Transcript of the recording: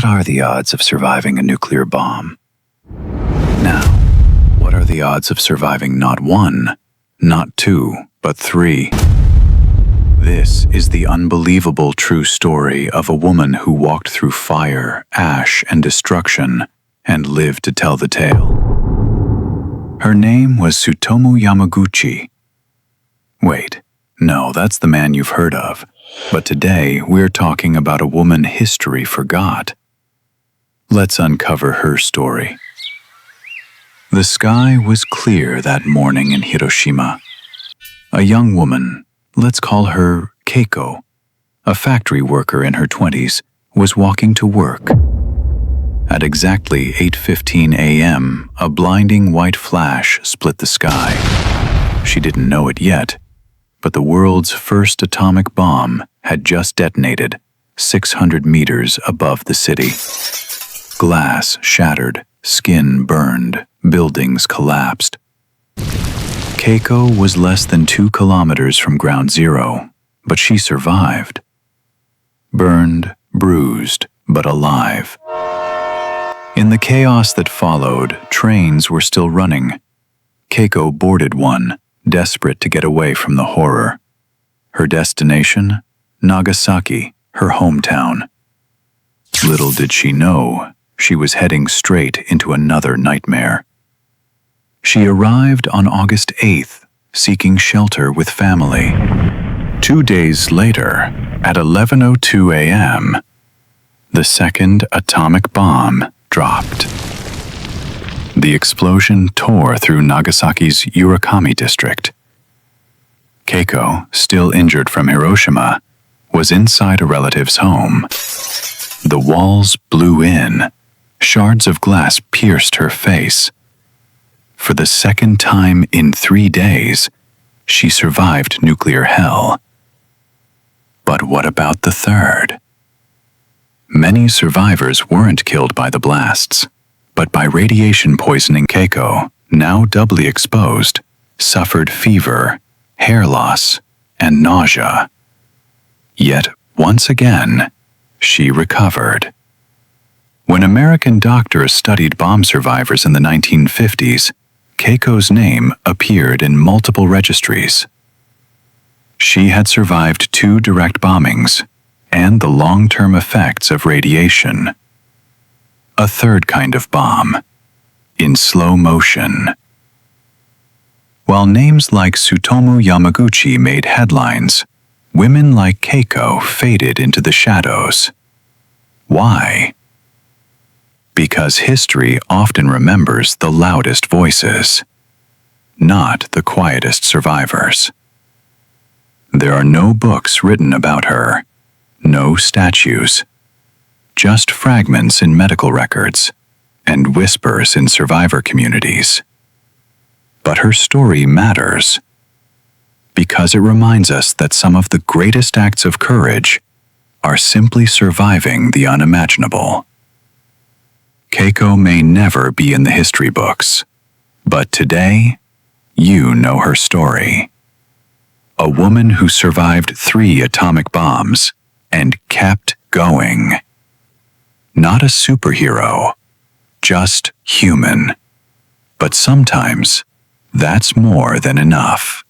What are the odds of surviving a nuclear bomb? Now, what are the odds of surviving not one, not two, but three? This is the unbelievable true story of a woman who walked through fire, ash, and destruction and lived to tell the tale. Her name was Tsutomu Yamaguchi. Wait, no, that's the man you've heard of. But today, we're talking about a woman history forgot. Let's uncover her story. The sky was clear that morning in Hiroshima. A young woman, let's call her Keiko, a factory worker in her 20s, was walking to work. At exactly 8:15 a.m., a blinding white flash split the sky. She didn't know it yet, but the world's first atomic bomb had just detonated 600 meters above the city. Glass shattered, skin burned, buildings collapsed. Keiko was less than 2 kilometers from ground zero, but she survived. Burned, bruised, but alive. In the chaos that followed, trains were still running. Keiko boarded one, desperate to get away from the horror. Her destination? Nagasaki, her hometown. Little did she know, she was heading straight into another nightmare. She arrived on August 8th, seeking shelter with family. 2 days later, at 11:02 a.m., the second atomic bomb dropped. The explosion tore through Nagasaki's Urakami district. Keiko, still injured from Hiroshima, was inside a relative's home. The walls blew in. Shards of glass pierced her face. For the second time in 3 days, she survived nuclear hell. But what about the third? Many survivors weren't killed by the blasts, but by radiation poisoning. Keiko, now doubly exposed, suffered fever, hair loss, and nausea. Yet, once again, she recovered. When American doctors studied bomb survivors in the 1950s, Keiko's name appeared in multiple registries. She had survived 2 direct bombings and the long-term effects of radiation. A third kind of bomb, in slow motion. While names like Tsutomu Yamaguchi made headlines, women like Keiko faded into the shadows. Why? Because history often remembers the loudest voices, not the quietest survivors. There are no books written about her, no statues, just fragments in medical records and whispers in survivor communities. But her story matters because it reminds us that some of the greatest acts of courage are simply surviving the unimaginable. Keiko may never be in the history books, but today, you know her story. A woman who survived 3 atomic bombs and kept going. Not a superhero, just human. But sometimes, that's more than enough.